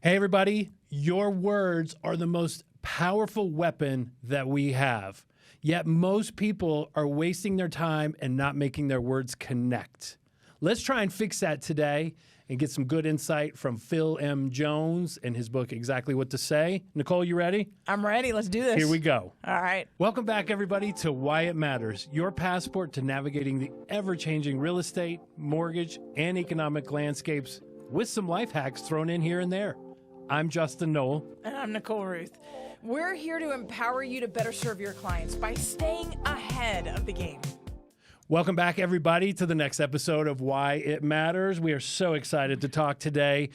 Hey, everybody, your words are the most powerful weapon that we have. Yet most people are wasting their time and not making their words connect. Let's try and fix that today and get some good insight from Phil M. Jones and his book, Exactly What to Say. Nicole, you ready? I'm ready. Let's do this. Here we go. All right. Welcome back, everybody, to Why It Matters, your passport to navigating the ever-changing real estate, mortgage, and economic landscapes with some life hacks thrown in here and there. I'm Justin Knoll. And I'm Nicole Ruth. We're here to empower you to better serve your clients by staying ahead of the game. Welcome back, everybody, to the next episode of Why It Matters. We are so excited to talk today.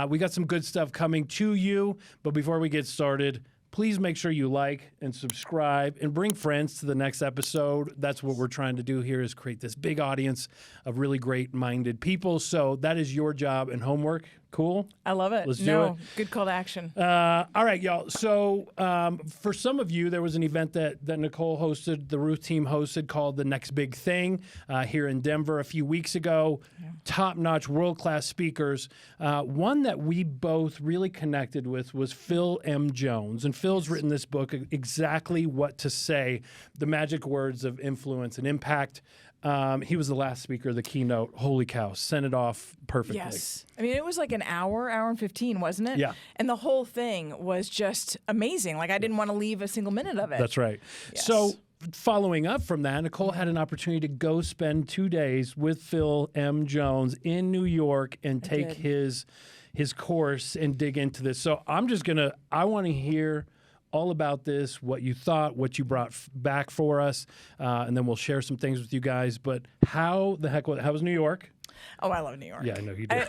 We got some good stuff coming to you, but before we get started, please make sure you like and subscribe and bring friends to the next episode. That's what we're trying to do here, is create this big audience of really great-minded people. So that is your job and homework. Cool? I love it. Let's do it. Good call to action. All right, y'all. So for some of you, there was an event that Nicole hosted, the Ruth team hosted, called The Next Big Thing here in Denver a few weeks ago. Yeah. Top-notch, world-class speakers. One that we both really connected with was Phil M. Jones. And Phil's written this book, Exactly What to Say, The Magic Words of Influence and Impact. He was the last speaker of the keynote. Holy cow, sent it off perfectly. Yes. I mean, it was like an hour and 15, wasn't it? Yeah. And the whole thing was just amazing. Like, I didn't want to leave a single minute of it. That's right. Yes. So following up from that, Nicole had an opportunity to go spend 2 days with Phil M. Jones in New York and take his course and dig into this. So I want to hear all about this, what you thought, what you brought back for us, and then we'll share some things with you guys. But how was New York? Oh, I love New York. Yeah, I know you do.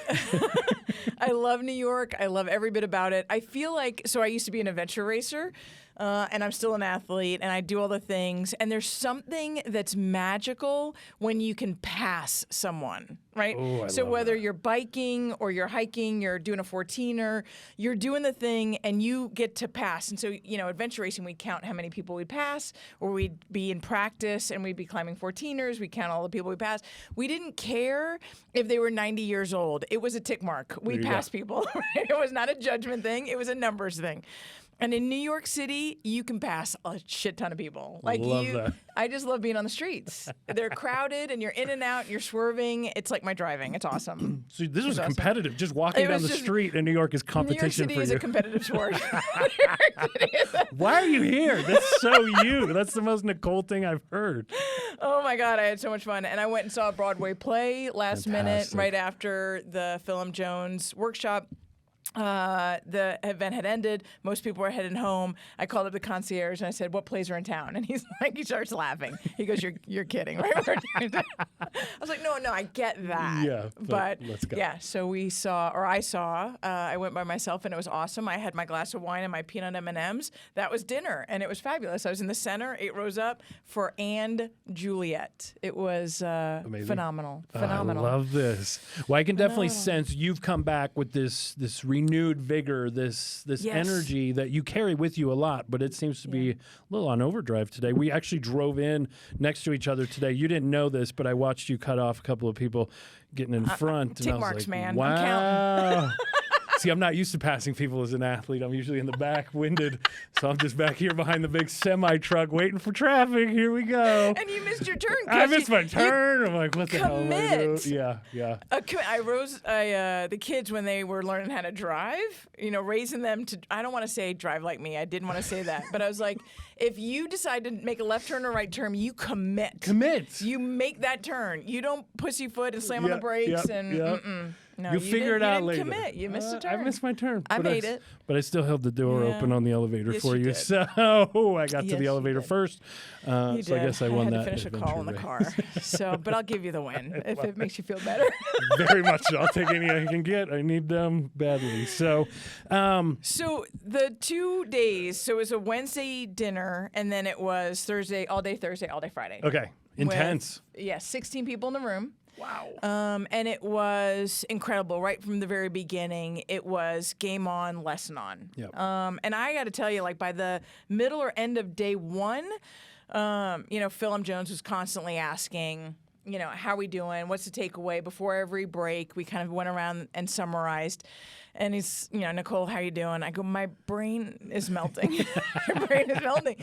I love New York. I love every bit about it. I feel like, so I used to be an adventure racer, and I'm still an athlete, and I do all the things. And there's something that's magical when you can pass someone, right? Oh, I so love whether that. you're biking or you're hiking, you're doing a 14er, you're doing the thing, and you get to pass. And so, adventure racing, we'd count how many people we'd pass, or we'd be in practice, and we'd be climbing 14ers. We'd count all the people we passed. We didn't care if they were 90 years old. It was a tick mark. We passed people. It was not a judgment thing. It was a numbers thing. And in New York City, you can pass a shit ton of people. That. I just love being on the streets. They're crowded, and you're in and out, and you're swerving. It's like my driving. It's awesome. So this was competitive. Just walking down the street in New York is competition for you. New York City is a competitive sport. Why are you here? That's so you. That's the most Nicole thing I've heard. Oh, my God. I had so much fun. And I went and saw a Broadway play last minute, right after the Phil M. Jones workshop. The event had ended. Most people were heading home. I called up the concierge and I said, "What plays are in town?" And he starts laughing. He goes, "You're kidding, right?" I was like, "No, I get that." Yeah, but let's go. Yeah. So I went by myself and it was awesome. I had my glass of wine and my peanut M&Ms. That was dinner and it was fabulous. I was in the center, 8 rows up for And Juliet. It was phenomenal. I love this. Well, I can definitely sense you've come back with this renewed vigor, this energy that you carry with you a lot, but it seems to be a little on overdrive today. We actually drove in next to each other today. You didn't know this, but I watched you cut off a couple of people getting in front. Tick and I was marks, like, man. wow. I'm counting. See, I'm not used to passing people as an athlete. I'm usually in the back, winded. So I'm just back here behind the big semi-truck waiting for traffic. Here we go. And you missed your turn. I missed my turn. I'm like, what the hell am I doing? Yeah. The kids, when they were learning how to drive, raising them to, I don't want to say drive like me. I didn't want to say that. But I was like, if you decide to make a left turn or right turn, you commit. You make that turn. You don't pussyfoot and slam on the brakes. No, you figure it out later. Commit. You missed a turn. I missed my turn. I made it. But I still held the door open on the elevator for you. Did. So I got to the elevator first. So I guess I won that. I had to finish a call in the car. But I'll give you the win if it makes you feel better. Very much so. I'll take any I can get. I need them badly. So the 2 days, so it was a Wednesday dinner, and then it was Thursday, all day Friday. Okay. Intense. 16 people in the room. Wow. And it was incredible. Right from the very beginning, it was game on, lesson on. Yep. And I got to tell you, by the middle or end of day one, Phil M. Jones was constantly asking, how we doing? What's the takeaway? Before every break, we kind of went around and summarized. And he's, Nicole, how you doing? I go, my brain is melting. My brain is melting.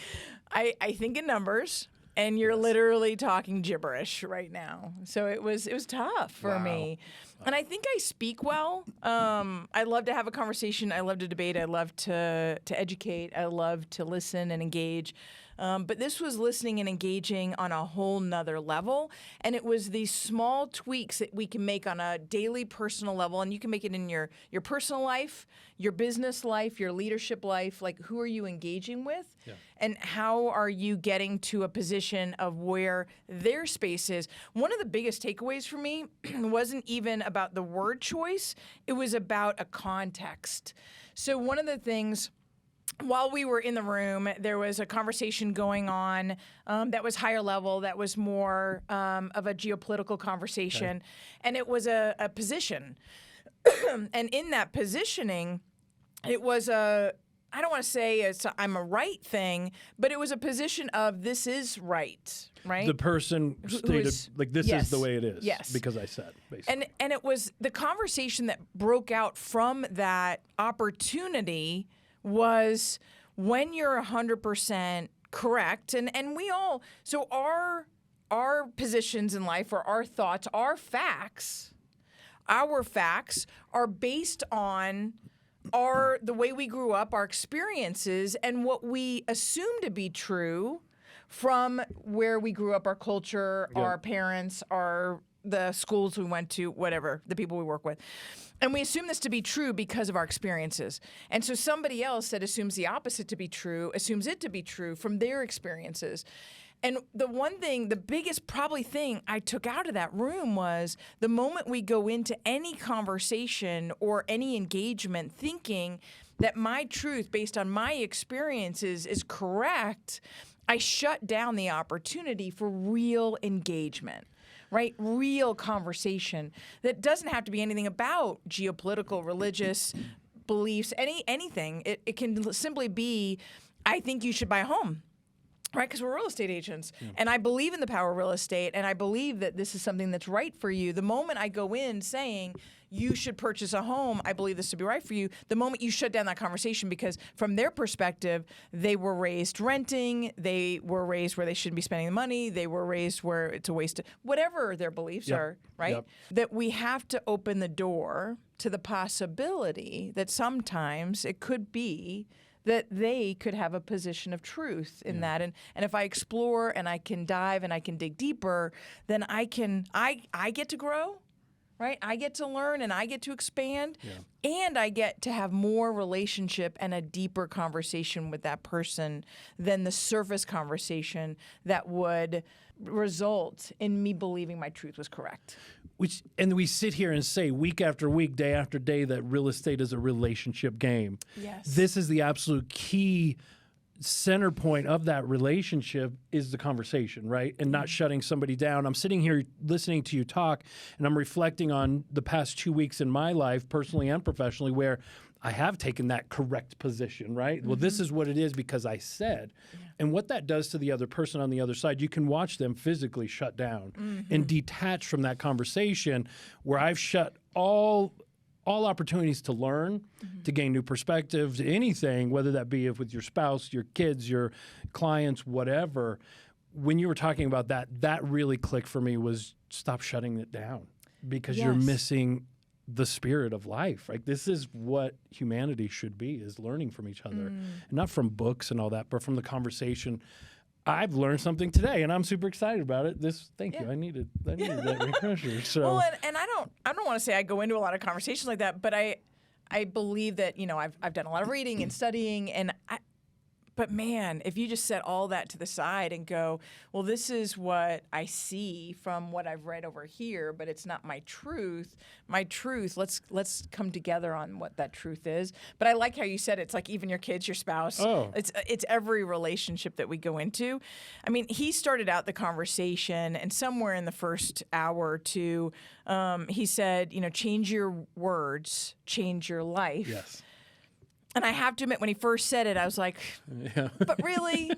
I think in numbers, and you're literally talking gibberish right now. So it was tough for me. And I think I speak well. I love to have a conversation. I love to debate. I love to educate. I love to listen and engage. But this was listening and engaging on a whole nother level. And it was these small tweaks that we can make on a daily personal level. And you can make it in your personal life, your business life, your leadership life. Like, who are you engaging with? Yeah. And how are you getting to a position of where their space is? One of the biggest takeaways for me wasn't even about the word choice. It was about a context. So one of the things, while we were in the room, there was a conversation going on that was higher level, that was more of a geopolitical conversation, and it was a position. And in that positioning, it was I don't want to say I'm a right thing, but it was a position of this is right? The person stated, this is the way it is, because I said, basically. And it was the conversation that broke out from that opportunity was when you're 100% correct, and we all, so our positions in life, or our thoughts, our facts are based on the way we grew up, our experiences, and what we assume to be true from where we grew up, our culture, our parents, the schools we went to, whatever, the people we work with. And we assume this to be true because of our experiences. And so somebody else that assumes the opposite to be true, assumes it to be true from their experiences. And the biggest probably thing I took out of that room was the moment we go into any conversation or any engagement thinking that my truth based on my experiences is correct, I shut down the opportunity for real engagement. Right? Real conversation that doesn't have to be anything about geopolitical, religious beliefs, anything. It can simply be, I think you should buy a home. Right, because we're real estate agents, and I believe in the power of real estate, and I believe that this is something that's right for you. The moment I go in saying you should purchase a home, I believe this to be right for you, the moment you shut down that conversation, because from their perspective, they were raised renting, they were raised where they shouldn't be spending the money, they were raised where it's a waste of, whatever their beliefs are, right? That we have to open the door to the possibility that sometimes it could be that they could have a position of truth in that. And if I explore and I can dive and I can dig deeper, then I get to grow, right? I get to learn and I get to expand, and I get to have more relationship and a deeper conversation with that person than the surface conversation that would result in me believing my truth was correct. And we sit here and say week after week, day after day, that real estate is a relationship game. Yes. This is the absolute key center point of that relationship is the conversation, right? And not shutting somebody down. I'm sitting here listening to you talk, and I'm reflecting on the past 2 weeks in my life, personally and professionally, where I have taken that correct position, right? Well, this is what it is because I said. And what that does to the other person on the other side, you can watch them physically shut down and detach from that conversation, where I've shut all opportunities to learn, to gain new perspectives, anything, whether that be with your spouse, your kids, your clients, whatever. When you were talking about that, that really clicked for me, was stop shutting it down, because you're missing the spirit of life. Like, this is what humanity should be, is learning from each other, and not from books and all that, but from the conversation. I've learned something today, and I'm super excited about it. Thank you. I needed that refresher. So. Well, and I don't want to say I go into a lot of conversations like that, but I believe that I've done a lot of reading and studying, and but man, if you just set all that to the side and go, well, this is what I see from what I've read over here, but it's not my truth. My truth. Let's come together on what that truth is. But I like how you said it's like even your kids, your spouse. Oh. It's every relationship that we go into. I mean, he started out the conversation, and somewhere in the first hour or two, he said, change your words, change your life. Yes. And I have to admit, when he first said it, I was like, but really?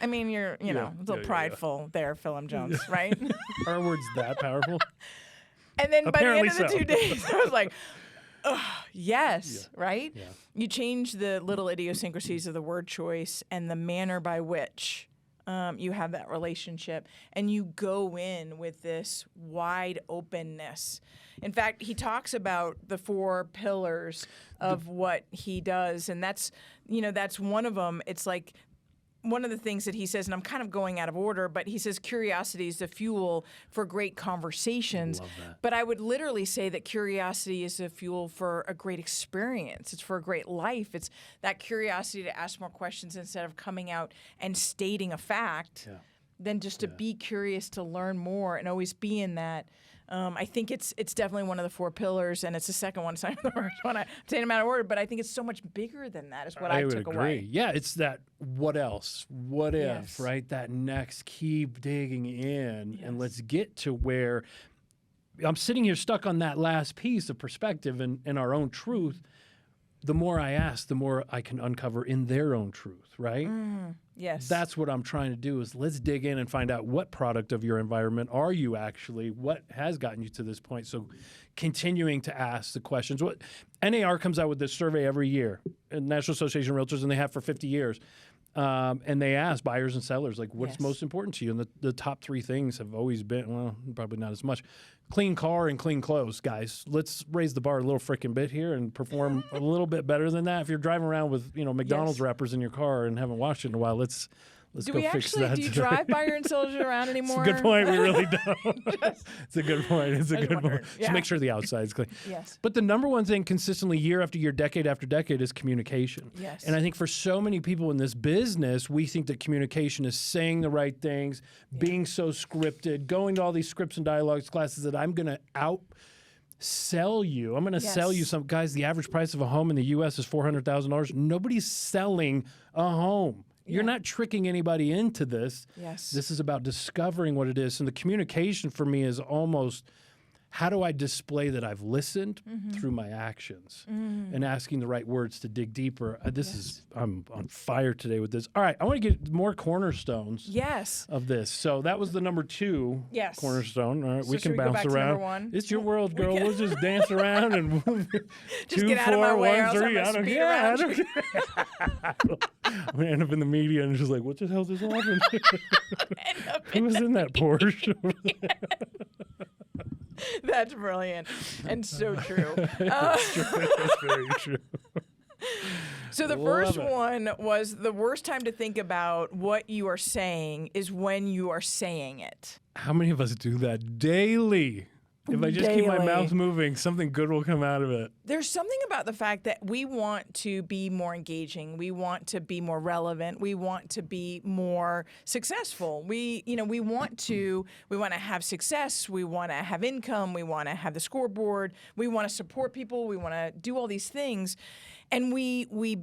I mean, you're, you know, a little prideful there, Phillip Jones, right? Are words that powerful? And then by the end Apparently of the so. 2 days, I was like, ugh, yes, right? Yeah. You change the little idiosyncrasies of the word choice and the manner by which you have that relationship, and you go in with this wide openness. In fact, he talks about the 4 pillars of what he does, and that's, you know, that's one of them. It's like one of the things that he says, and I'm kind of going out of order, but he says curiosity is the fuel for great conversations. Love that. But I would literally say that curiosity is the fuel for a great experience. It's for a great life. It's that curiosity to ask more questions instead of coming out and stating a fact, than just to be curious to learn more and always be in that. I think it's definitely one of the 4 pillars, and it's the second one. It's not the first one. I'm saying them out of order, but I think it's so much bigger than that. Is what I would took agree. away. Yeah, it's that what else, what if, Yes. right? That next, keep digging in, and let's get to where I'm sitting here stuck on that last piece of perspective and our own truth. The more I ask, the more I can uncover in their own truth, right? Yes. That's what I'm trying to do is let's dig in and find out what product of your environment are you actually, what has gotten you to this point. So continuing to ask the questions. What NAR comes out with this survey every year, National Association of Realtors, and they have for 50 years. And they ask buyers and sellers, like, what's Yes. most important to you? And the top 3 things have always been, well, probably not as much, clean car and clean clothes, guys. Let's raise the bar a little freaking bit here and perform a little bit better than that. If you're driving around with, you know, McDonald's Yes. wrappers in your car and haven't washed it in a while, let's Do go we fix actually? that. Do you today. drive buyer and sellers around anymore? It's a good point. We really don't. It's a good point. It's a I was good point. wondering. Just Yeah. make sure the outside's clean. Yes. But the number one thing consistently year after year, decade after decade is communication. Yes. And I think for so many people in this business, we think that communication is saying the right things, being so scripted, going to all these scripts and dialogues classes that I'm going to sell you. I'm going to sell you Yes. some. Guys, the average price of a home in the U.S. is $400,000. Nobody's selling a home. You're not tricking anybody into this. Yes. This is about discovering what it is. And the communication for me is almost, how do I display that I've listened through my actions and asking the right words to dig deeper? I'm on fire today with this. All right, I want to get more cornerstones Yes. of this. So that was the number 2 Yes. cornerstone. All right, So we should can we go bounce back to around. number 1? It's your world, girl. We'll just dance around and Just 2, get out of 4, my way, 1, or else I'm 3. gonna I don't speed care. I around don't care. I'm gonna end up in the media and just like, what the hell just happened? Who was in that Porsche? That's brilliant and so true. That's very true. So the Love first it. one was the worst time to think about what you are saying is when you are saying it. How many of us do that daily? If I just keep my Daily. mouth moving, something good will come out of it. There's something about the fact that we want to be more engaging. We want to be more relevant. We want to be more successful. We want to have success. We want to have income. We want to have the scoreboard. We want to support people. We want to do all these things. And we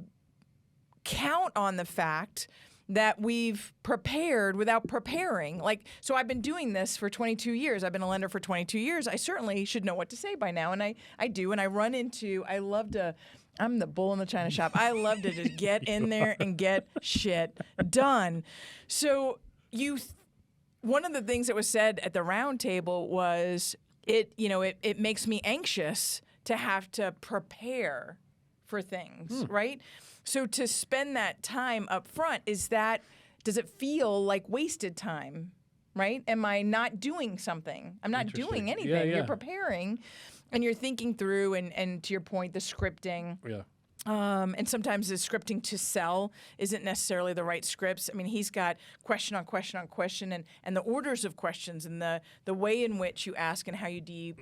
count on the fact that we've prepared without preparing. Like, so I've been doing this for 22 years. I've been a lender for 22 years. I certainly should know what to say by now, and I do. And I'm the bull in the china shop. I love to just get in there and get shit done. So one of the things that was said at the round table was it makes me anxious to have to prepare for things, right? So to spend that time up front, does it feel like wasted time, right? Am I not doing something? I'm not doing anything. Yeah. You're preparing and you're thinking through and to your point, the scripting. Yeah. And sometimes the scripting to sell isn't necessarily the right scripts. I mean, he's got question on question on question and the orders of questions and the way in which you ask and how you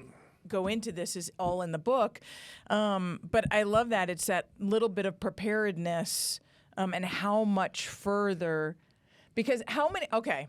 go into this is all in the book. But I love that. It's that little bit of preparedness and how much further, because okay.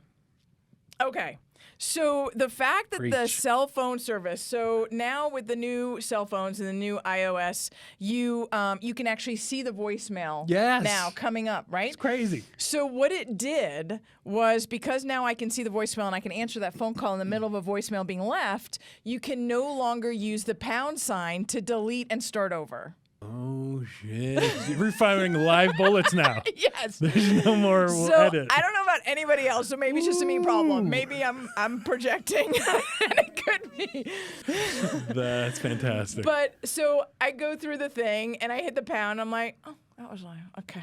So the fact that the Preach. cell phone service, so now with the new cell phones and the new iOS, you can actually see the voicemail Yes. now coming up, right? It's crazy. So what it did was, because now I can see the voicemail and I can answer that phone call in the middle of a voicemail being left, you can no longer use the pound sign to delete and start over. Oh, Oh, shit. We're firing live bullets now. Yes. There's no more So edit. I don't know about anybody else, so maybe it's just a me problem. Maybe I'm projecting, and it could be. That's fantastic. But so I go through the thing, and I hit the pound. I'm like, oh, that was live. Okay.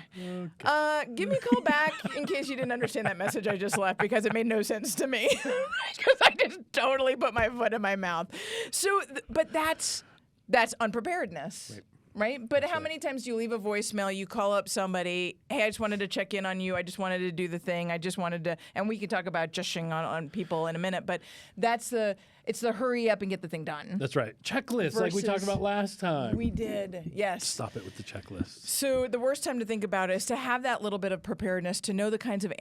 Give me a call back in case you didn't understand that message I just left, because it made no sense to me. Because I just totally put my foot in my mouth. So, but that's unpreparedness. Right? But how many times do you leave a voicemail, you call up somebody, hey, I just wanted to check in on you, I just wanted to do the thing, I just wanted to, and we can talk about jushing on people in a minute, but it's the hurry up and get the thing done. That's right. Checklist, like we talked about last time. We did, yes. Stop it with the checklist. So the worst time to think about it is to have that little bit of preparedness, to know the kinds of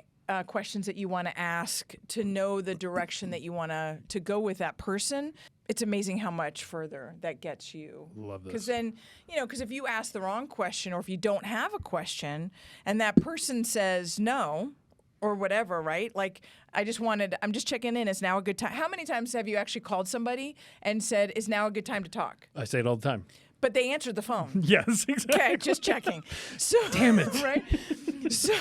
questions that you want to ask, to know the direction that you want to go with that person. It's amazing how much further that gets you. Love this. Because then, because if you ask the wrong question, or if you don't have a question, and that person says no, or whatever, right? Like, I'm just checking in. Is now a good time? How many times have you actually called somebody and said, is now a good time to talk? I say it all the time. But they answered the phone. Yes, exactly. Okay, just checking. So, damn it. Right? So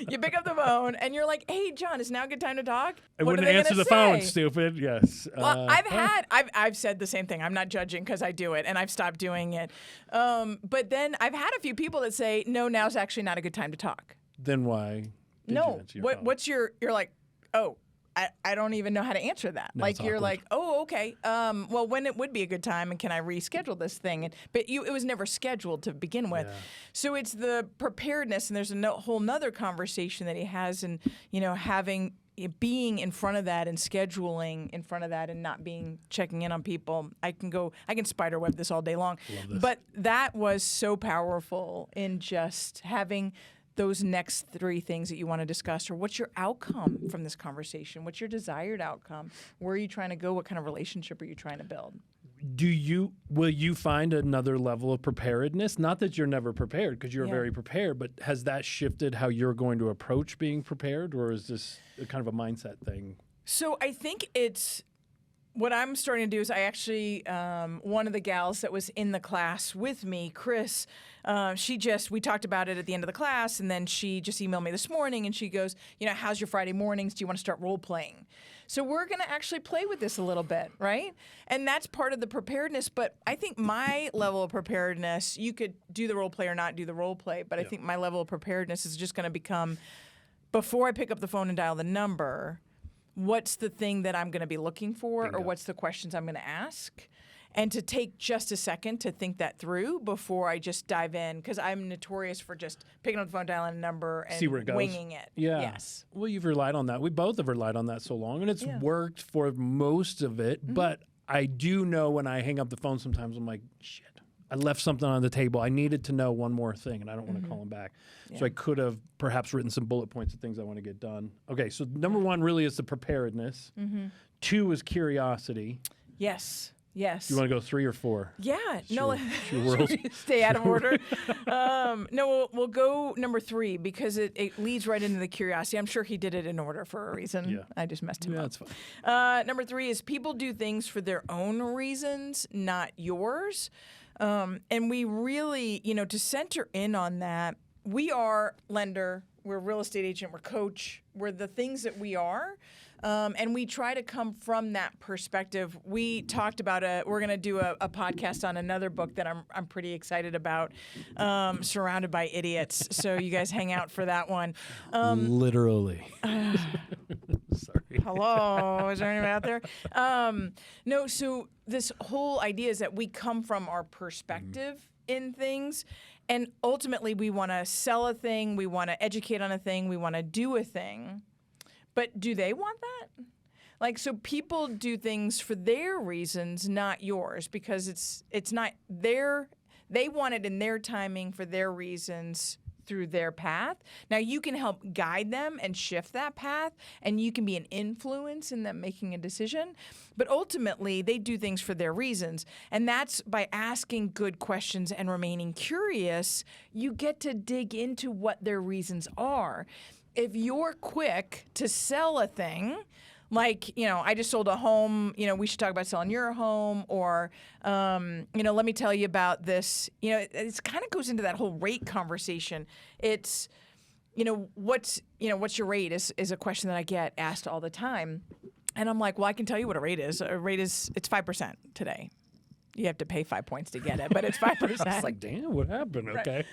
you pick up the phone and you're like, hey, John, is now a good time to talk? I What wouldn't are they answer gonna the phone, say? stupid. Yes. Well, I've said the same thing. I'm not judging because I do it, and I've stopped doing it. But then I've had a few people that say, no, now's actually not a good time to talk. Then why? Did you No. answer your phone? You're like, oh, I don't even know how to answer that. No, like, it's you're awkward. like, oh, okay. Well, when it would be a good time, and can I reschedule this thing? But it was never scheduled to begin with. Yeah. So it's the preparedness, and there's a whole nother conversation that he has, and being in front of that and scheduling in front of that and not checking in on people. I can spiderweb this all day long. Love this. But that was so powerful in just having those next three things that you want to discuss, or what's your outcome from this conversation? What's your desired outcome? Where are you trying to go? What kind of relationship are you trying to build? Will you find another level of preparedness? Not that you're never prepared, because you're very prepared, but has that shifted how you're going to approach being prepared, or is this a kind of a mindset thing? So I think what I'm starting to do is I actually, one of the gals that was in the class with me, Chris, we talked about it at the end of the class, and then she just emailed me this morning, and she goes, how's your Friday mornings? Do you want to start role playing? So we're going to actually play with this a little bit, right? And that's part of the preparedness. But I think my level of preparedness, you could do the role play or not do the role play, but I think my level of preparedness is just going to become, before I pick up the phone and dial the number, what's the thing that I'm going to be looking for, or what's the questions I'm going to ask? And to take just a second to think that through before I just dive in, because I'm notorious for just picking up the phone, dialing a number, and See where it goes. winging it. Yeah. Yes. Well, you've relied on that. We both have relied on that so long, and it's worked for most of it. Mm-hmm. But I do know when I hang up the phone sometimes, I'm like, shit, I left something on the table. I needed to know one more thing, and I don't want to call him back. So I could have perhaps written some bullet points of things I want to get done. Okay, so number one really is the preparedness. Mm-hmm. 2 is curiosity. Yes. Yes. You want to go 3 or 4? Yeah. No. your world. Should we stay out of order? No. We'll go number 3 because it leads right into the curiosity. I'm sure he did it in order for a reason. Yeah. I just messed him up. That's fine. Number 3 is people do things for their own reasons, not yours. And we really, to center in on that, we are lender, we're real estate agent, we're coach, we're the things that we are. And we try to come from that perspective. We talked about we're going to do a podcast on another book that I'm pretty excited about, Surrounded by Idiots. So you guys hang out for that one. Literally. Sorry. Hello, is there anyone out there? No, so this whole idea is that we come from our perspective in things, and ultimately we want to sell a thing, we want to educate on a thing, we want to do a thing. But do they want that? So people do things for their reasons, not yours, because it's not they want it in their timing for their reasons through their path. Now you can help guide them and shift that path, and you can be an influence in them making a decision. But ultimately, they do things for their reasons. And that's by asking good questions and remaining curious, you get to dig into what their reasons are. If you're quick to sell a thing, Like, I just sold a home, we should talk about selling your home, or, let me tell you about this. It kind of goes into that whole rate conversation. It's, what's your rate is a question that I get asked all the time. And I'm like, well, I can tell you what a rate is. A rate is, it's 5% today. You have to pay 5 points to get it, but it's 5%. I was like, damn, what happened? Right. Okay.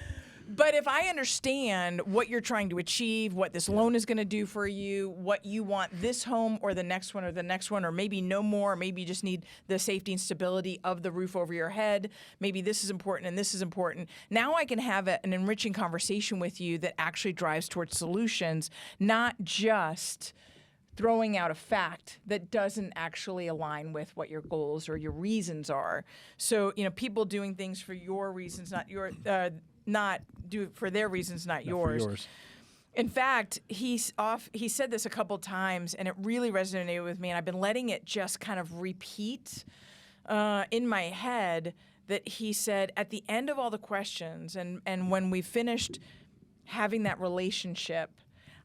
But if I understand what you're trying to achieve, what this loan is going to do for you, what you want this home or the next one, or maybe no more, maybe you just need the safety and stability of the roof over your head, maybe this is important and this is important. Now I can have an enriching conversation with you that actually drives towards solutions, not just throwing out a fact that doesn't actually align with what your goals or your reasons are. So, people doing things for your reasons, not do for their reasons, not yours. In fact, he said this a couple times, and it really resonated with me, and I've been letting it just kind of repeat in my head that he said at the end of all the questions, and when we finished having that relationship,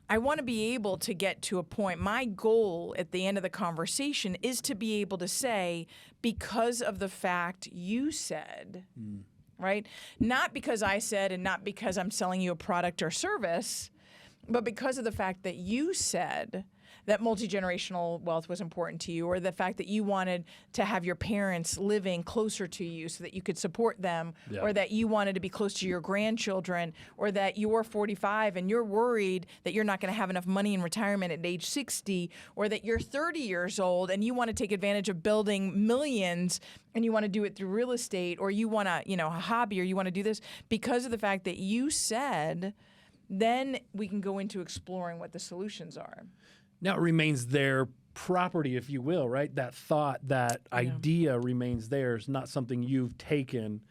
I want to be able to get to a point. My goal at the end of the conversation is to be able to say, because of the fact you said, right? Not because I said, and not because I'm selling you a product or service, but because of the fact that you said that multi-generational wealth was important to you, or the fact that you wanted to have your parents living closer to you so that you could support them, or that you wanted to be close to your grandchildren, or that you're 45 and you're worried that you're not going to have enough money in retirement at age 60, or that you're 30 years old and you want to take advantage of building millions and you want to do it through real estate, or you want to, a hobby, or you want to do this because of the fact that you said, then we can go into exploring what the solutions are. Now it remains their property, if you will, right? That thought, that idea remains theirs, not something you've taken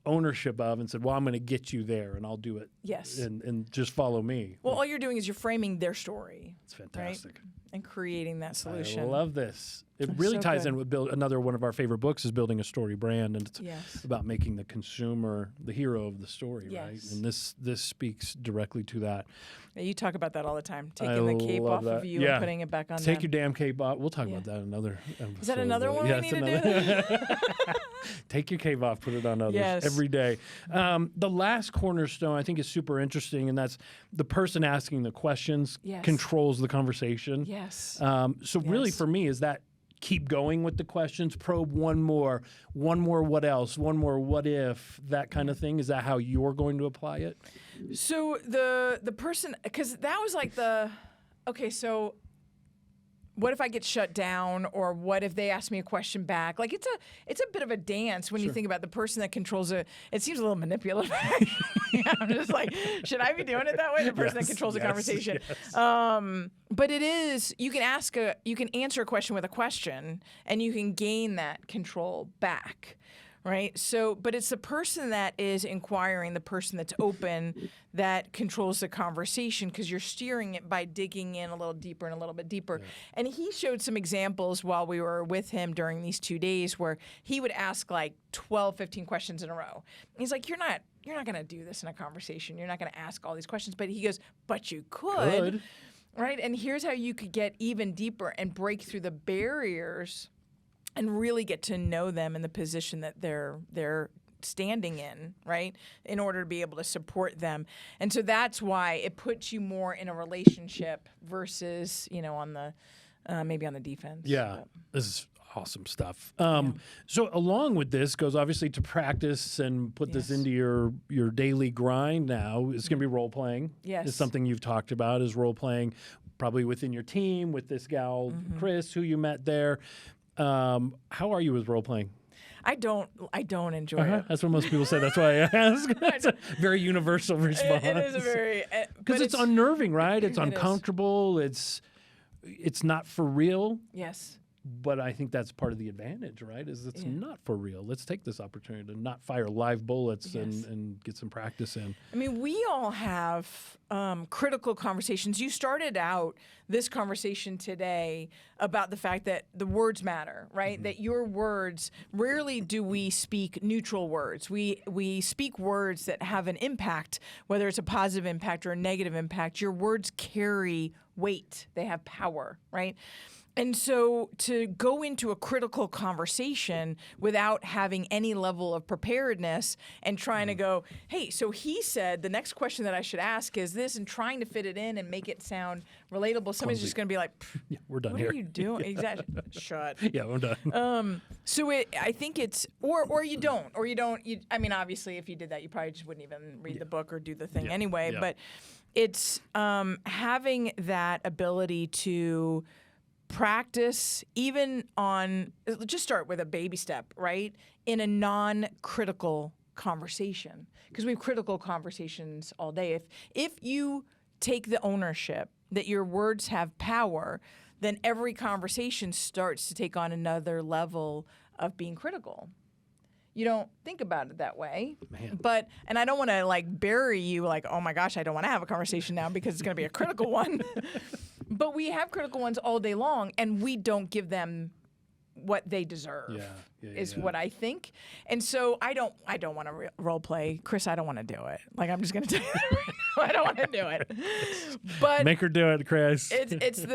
ownership of and said, well, I'm going to get you there and I'll do it. Yes. And just follow me. Well, all you're doing is you're framing their story. It's fantastic. Right? And creating that solution. I love this. It really so ties good. in with another one of our favorite books is Building a Story Brand, and it's Yes. about making the consumer the hero of the story, right? Yes. And this speaks directly to that. Yeah, you talk about that all the time, taking I the cape love off that. of you Yeah. and putting it back on Take them. your damn cape off. We'll talk about that in another episode. Is that another one we need to do? Take your cape off, put it on others Yes. every day. The last cornerstone I think is super interesting, and that's the person asking the questions Yes. controls the conversation. Yes. So really Yes. for me is that keep going with the questions, probe one more, what else, one more what if, that kind of thing. Is that how you're going to apply it? So the person, because that was like so what if I get shut down, or what if they ask me a question back? Like it's a bit of a dance when you think about the person that controls it. It seems a little manipulative. I'm just like, should I be doing it that way? The person that controls the conversation. Yes. But it is, you can answer a question with a question, and you can gain that control back. Right. So, but it's the person that is inquiring, the person that's open, that controls the conversation, because you're steering it by digging in a little deeper and a little bit deeper. Yeah. And he showed some examples while we were with him during these 2 days where he would ask like 12, 15 questions in a row. And he's like, you're not going to do this in a conversation. You're not going to ask all these questions. But he goes, but you could. Right. And here's how you could get even deeper and break through the barriers and really get to know them in the position that they're standing in, right, in order to be able to support them. And so that's why it puts you more in a relationship versus, on the maybe on the defense. Yeah, this is awesome stuff. So along with this goes obviously to practice and put this into your daily grind now. It's going to be role playing. Yes. It's something you've talked about is role playing, probably within your team with this gal, Chris, who you met there. How are you with role playing? I don't enjoy it. That's what most people say. That's why I ask. It's a very universal response. It is a very because it's unnerving, right? It's it uncomfortable. It's not for real. Yes. But I think that's part of the advantage, right? Is it's not for real. Let's take this opportunity to not fire live bullets and get some practice in. I mean, we all have critical conversations. You started out this conversation today about the fact that the words matter, right? Mm-hmm. That your words, rarely do we speak neutral words. We speak words that have an impact, whether it's a positive impact or a negative impact. Your words carry weight. They have power, right? And so to go into a critical conversation without having any level of preparedness and trying to go, hey, so he said the next question that I should ask is this, and trying to fit it in and make it sound relatable, somebody's just going to be like, Yeah, we're done what here. are you doing? Exactly. Shut. Yeah, we're done. So I think it's, or you don't. I mean, obviously, if you did that, you probably just wouldn't even read the book or do the thing anyway. Yeah. But it's having that ability to practice, even on, just start with a baby step, right? In a non-critical conversation, because we have critical conversations all day. If you take the ownership that your words have power, then every conversation starts to take on another level of being critical. You don't think about it that way. Man. But, and I don't want to like bury you like, oh my gosh, I don't want to have a conversation now because it's going to be a critical one. But we have critical ones all day long, and we don't give them what they deserve. Is what I think. And so I don't want to role play. Chris, I don't want to do it. Like, I'm just going to tell you right now, I don't want to do it. But Make her do it, Chris. it's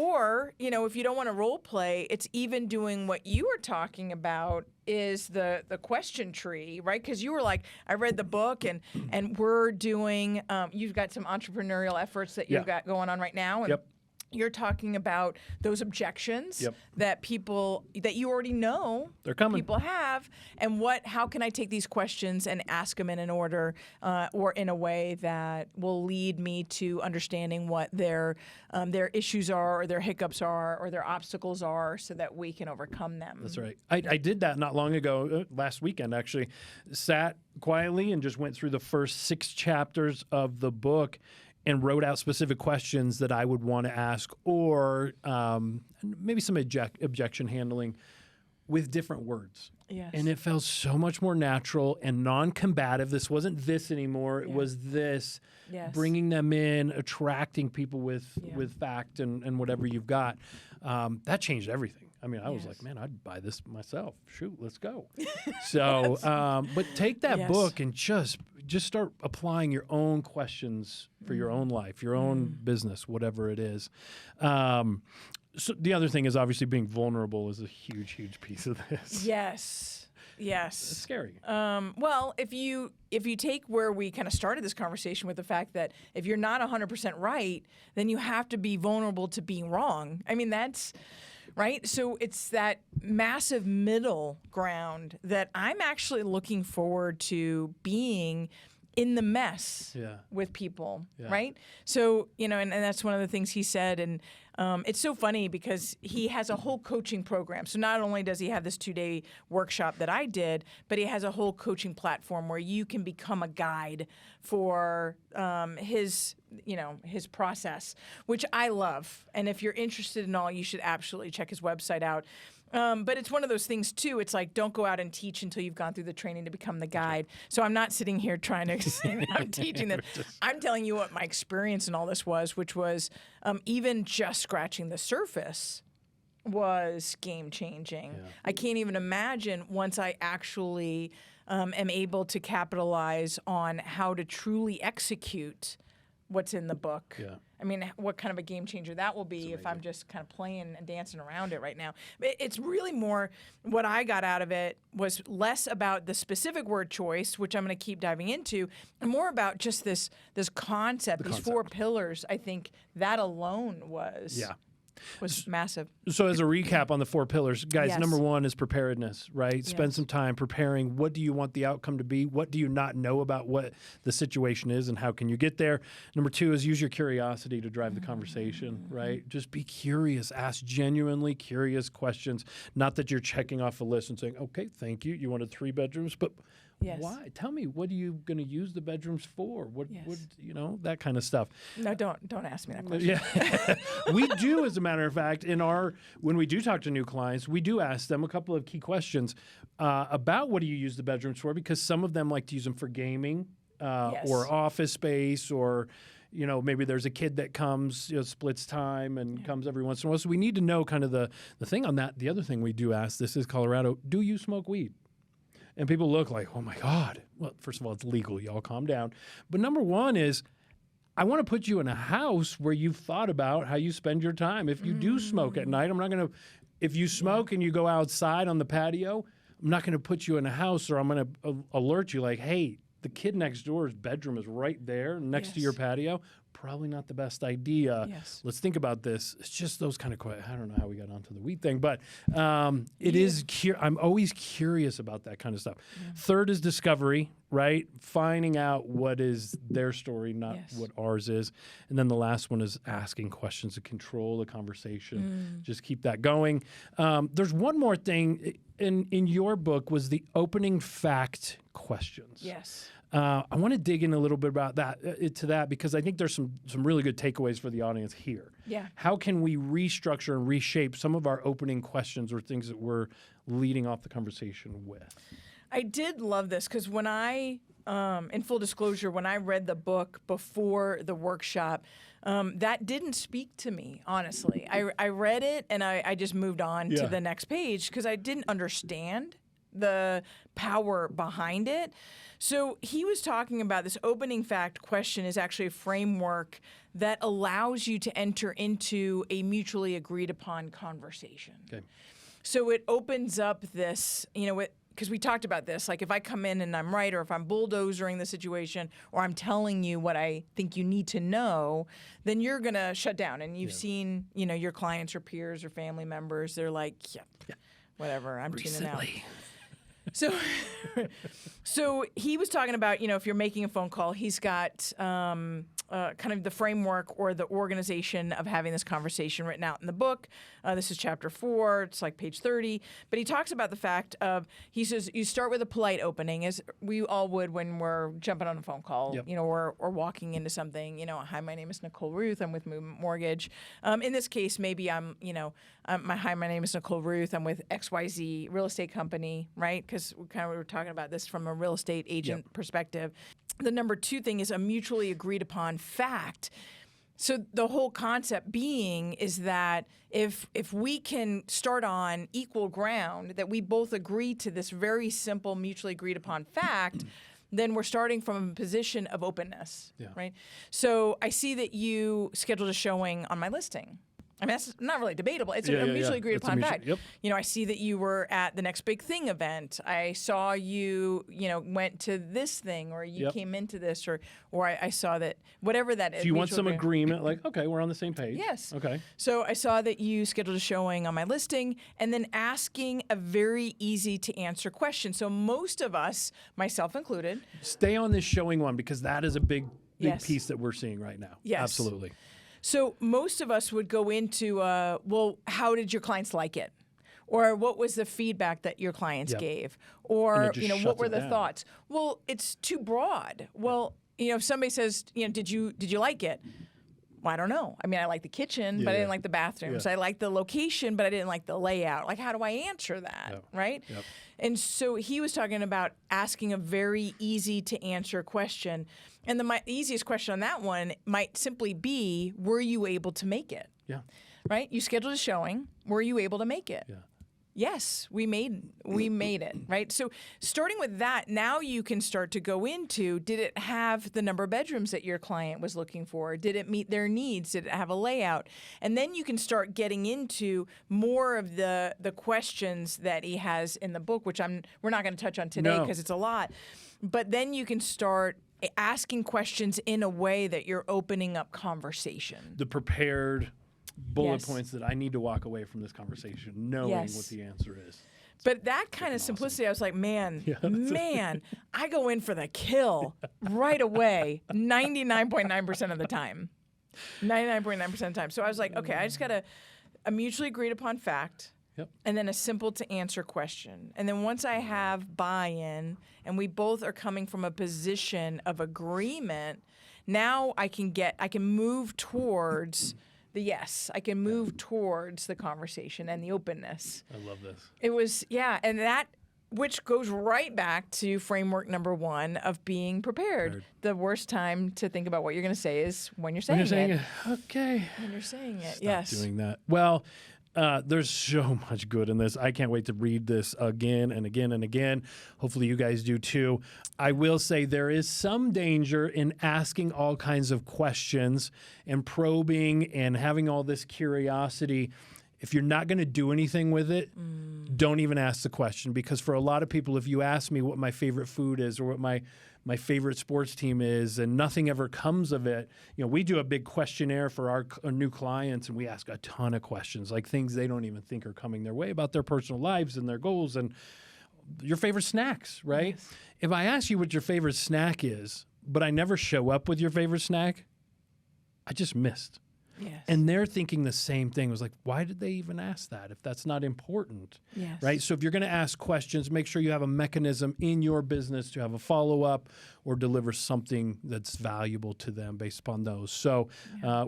or you know, if you don't want to role play, it's even doing what you were talking about is the question tree, right? Because you were like, I read the book and we're doing you've got some entrepreneurial efforts that you've got going on right now. And you're talking about those objections that people that you already know They're coming. people have, and how can I take these questions and ask them in an order or in a way that will lead me to understanding what their issues are, or their hiccups are, or their obstacles are, so that we can overcome them. That's right. I did that not long ago, last weekend actually. Sat quietly and just went through the first 6 chapters of the book and wrote out specific questions that I would want to ask, or maybe some objection handling with different words. Yes. And it felt so much more natural and non-combative. This wasn't this anymore. It was this, bringing them in, attracting people with fact and whatever you've got. That changed everything. I mean, I was like, man, I'd buy this myself. Shoot, let's go. So, but take that book and just start applying your own questions for your own life, your own business, whatever it is. So the other thing is obviously being vulnerable is a huge, huge piece of this. Yes. It's scary. Well, if you take where we kind of started this conversation with the fact that if you're not 100% right, then you have to be vulnerable to being wrong. I mean, that's right. So it's that massive middle ground that I'm actually looking forward to being in the mess with people, right? So, you know, and that's one of the things he said. And it's so funny because he has a whole coaching program. So not only does he have this 2-day workshop that I did, but he has a whole coaching platform where you can become a guide for his process, which I love. And if you're interested in all, you should absolutely check his website out. But it's one of those things, too. It's like, don't go out and teach until you've gone through the training to become the guide. So I'm not sitting here trying to say that I'm teaching them. I'm telling you what my experience in all this was, which was even just scratching the surface was game-changing. I can't even imagine once I actually am able to capitalize on how to truly execute what's in the book. I mean, what kind of a game changer that will be if I'm just kind of playing and dancing around it right now. It's really more, what I got out of it was less about the specific word choice, which I'm going to keep diving into, and more about just this concept, these 4 pillars. I think that alone was massive. So as a recap on the 4 pillars, guys, number 1 is preparedness, right? Spend some time preparing. What do you want the outcome to be? What do you not know about what the situation is, and how can you get there? Number 2 is use your curiosity to drive the conversation, right? Just be curious. Ask genuinely curious questions. Not that you're checking off a list and saying, okay, thank you. You wanted 3 bedrooms, but why? Tell me, what are you going to use the bedrooms for? What you know, that kind of stuff. No, don't ask me that question. We do, as a matter of fact, when we do talk to new clients, we do ask them a couple of key questions about what do you use the bedrooms for, because some of them like to use them for gaming or office space, or you know, maybe there's a kid that comes, splits time and comes every once in a while. So we need to know kind of the thing on that. The other thing we do ask, this is Colorado, do you smoke weed? And people look like, oh my God. Well, first of all, it's legal. Y'all calm down. But number 1 is, I want to put you in a house where you've thought about how you spend your time. If you do smoke at night, I'm not going to, if you smoke and you go outside on the patio, I'm not going to put you in a house, or I'm going to alert you like, hey, the kid next door's bedroom is right there next to your patio. Probably not the best idea. Yes. Let's think about this. It's just those kind of questions. I don't know how we got onto the weed thing, but it is. I'm always curious about that kind of stuff. Yeah. Third is discovery, right? Finding out what is their story, not what ours is. And then the last one is asking questions to control the conversation. Just keep that going. There's one more thing in your book was the opening fact questions. Yes. I want to dig in a little bit about that because I think there's some really good takeaways for the audience here. Yeah. How can we restructure and reshape some of our opening questions or things that we're leading off the conversation with? I did love this because when I, in full disclosure, when I read the book before the workshop, that didn't speak to me, honestly. I read it and I just moved on to the next page because I didn't understand the power behind it. So he was talking about this opening fact question is actually a framework that allows you to enter into a mutually agreed upon conversation. Okay. So it opens up this, because we talked about this, like if I come in and I'm right, or if I'm bulldozering the situation, or I'm telling you what I think you need to know, then you're going to shut down. And you've seen, your clients or peers or family members, they're like, whatever, I'm tuning out. So he was talking about, if you're making a phone call, he's got kind of the framework or the organization of having this conversation written out in the book. This is chapter 4. It's like page 30. But he talks about the fact of, he says, you start with a polite opening, as we all would when we're jumping on a phone call, or walking into something. Hi, my name is Nicole Ruth. I'm with Movement Mortgage. In this case, maybe I'm, hi, my name is Nicole Ruth. I'm with XYZ Real Estate Company, right? Because we were talking about this from a real estate agent perspective. The number 2 thing is a mutually agreed upon fact. So the whole concept being is that if we can start on equal ground, that we both agree to this very simple mutually agreed upon fact, then we're starting from a position of openness, right? So I see that you scheduled a showing on my listing. I mean, that's not really debatable. It's a mutually agreed upon fact. Yep. I see that you were at the Next Big Thing event. I saw you, went to this thing, or you came into this, or I saw that, whatever that is. So you want some agreement, like, okay, we're on the same page. Yes. Okay. So I saw that you scheduled a showing on my listing, and then asking a very easy to answer question. So most of us, myself included. Stay on this showing one, because that is a big piece that we're seeing right now. Yes. Absolutely. So most of us would go into, well, how did your clients like it? Or what was the feedback that your clients gave? Or, what were the thoughts? Well, it's too broad. Well, if somebody says, did you like it? Well, I don't know. I mean, I like the kitchen, but I didn't like the bathrooms. I like the location, but I didn't like the layout. Like, how do I answer that, right? Yep. And so he was talking about asking a very easy to answer question. And the easiest question on that one might simply be, were you able to make it? Yeah. Right? You scheduled a showing. Were you able to make it? Yeah. Yes, we made it, right? So starting with that, now you can start to go into, did it have the number of bedrooms that your client was looking for? Did it meet their needs? Did it have a layout? And then you can start getting into more of the questions that he has in the book, which we're not going to touch on today because it's a lot. But then you can start asking questions in a way that you're opening up conversation. The prepared bullet points that I need to walk away from this conversation knowing what the answer is. But that kind of simplicity, I was like, man, I go in for the kill right away 99.9% of the time. 99.9% of the time. So I was like, okay, I just got a mutually agreed upon fact. Yep. And then a simple to answer question. And then once I have buy-in and we both are coming from a position of agreement, now I can move towards the yes. I can move towards the conversation and the openness. I love this. It was, and that, which goes right back to framework number 1 of being prepared. The worst time to think about what you're going to say is when you're saying it. Okay. When you're saying it, Stop doing that. Well, there's so much good in this. I can't wait to read this again and again and again. Hopefully you guys do too. I will say there is some danger in asking all kinds of questions and probing and having all this curiosity. If you're not going to do anything with it, don't even ask the question. Because for a lot of people, if you ask me what my favorite food is or what my favorite sports team is and nothing ever comes of it, we do a big questionnaire for our new clients and we ask a ton of questions, like things they don't even think are coming their way about their personal lives and their goals and your favorite snacks, right? Yes. If I ask you what your favorite snack is, but I never show up with your favorite snack, I just missed. Yes. And they're thinking the same thing. It was like, why did they even ask that if that's not important? Yes. Right? So if you're going to ask questions, make sure you have a mechanism in your business to have a follow-up or deliver something that's valuable to them based upon those. So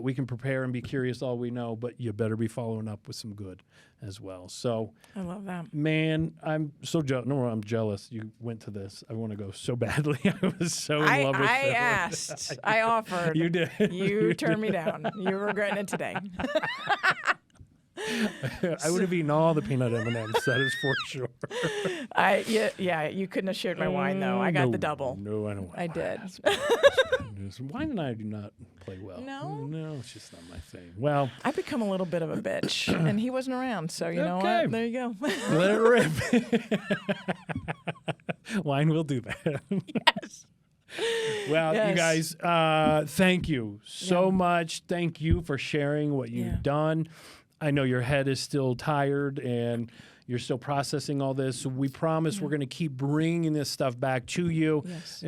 we can prepare and be curious all we know, but you better be following up with some good as well. So I love that. man, I'm so jealous. No, I'm jealous. You went to this. I want to go so badly. I was so in love with I it. asked. I offered. You did. You turned me down. You're regretting it today. I would have eaten all the peanut M&Ms. That is for sure. Yeah. You couldn't have shared my wine though. I got No, the double. No, I don't. Want I did. Wine and I do not play well. No? It's just not my thing. Well, I become a little bit of a bitch, and he wasn't around, so you know Okay. what? There you go. let it rip. Wine will do that. Yes. Well, you Yes. guys, thank you so Yeah. much. Thank you for sharing what you've Yeah. done. I know your head is still tired and you're still processing all this. So we promise we're going to keep bringing this stuff back to you. Yes.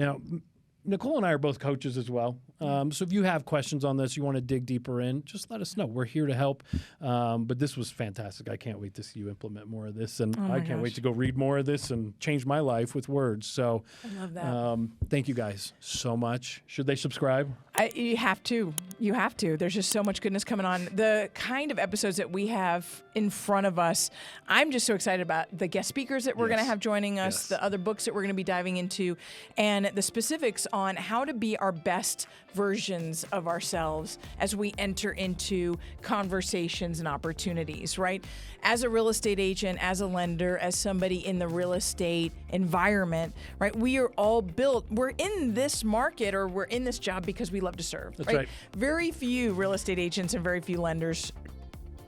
Nicole and I are both coaches as well. So if you have questions on this, you want to dig deeper in, just let us know. We're here to help. But this was fantastic. I can't wait to see you implement more of this. And my I can't wait gosh. to go read more of this and change my life with words. So I love that. thank you guys so much. Should they subscribe? You have to. You have to. There's just so much goodness coming on. The kind of episodes that we have in front of us, I'm just so excited about the guest speakers that we're going to Yes. have joining us, Yes. the other books that we're going to be diving into, and the specifics on how to be our best versions of ourselves as we enter into conversations and opportunities, right? As a real estate agent, as a lender, as somebody in the real estate environment, right? We are all built, we're in this market or we're in this job because we love to serve. That's right. Very few real estate agents and very few lenders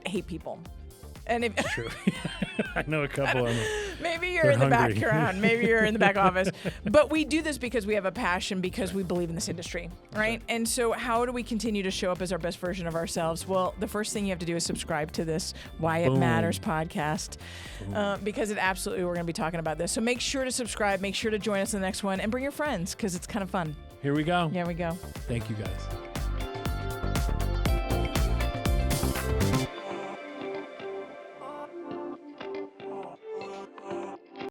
hate people. And if True. I know a couple of them. maybe you're They're in the hungry. background, maybe you're in the back office, but we do this because we have a passion, because we believe in this industry, right? And so how do we continue to show up as our best version of ourselves? Well, the first thing you have to do is subscribe to this Why It Boom. Matters podcast, because we're going to be talking about this. So make sure to subscribe, make sure to join us in the next one, and bring your friends because it's kind of fun. Here we go. Here we go. Thank you guys.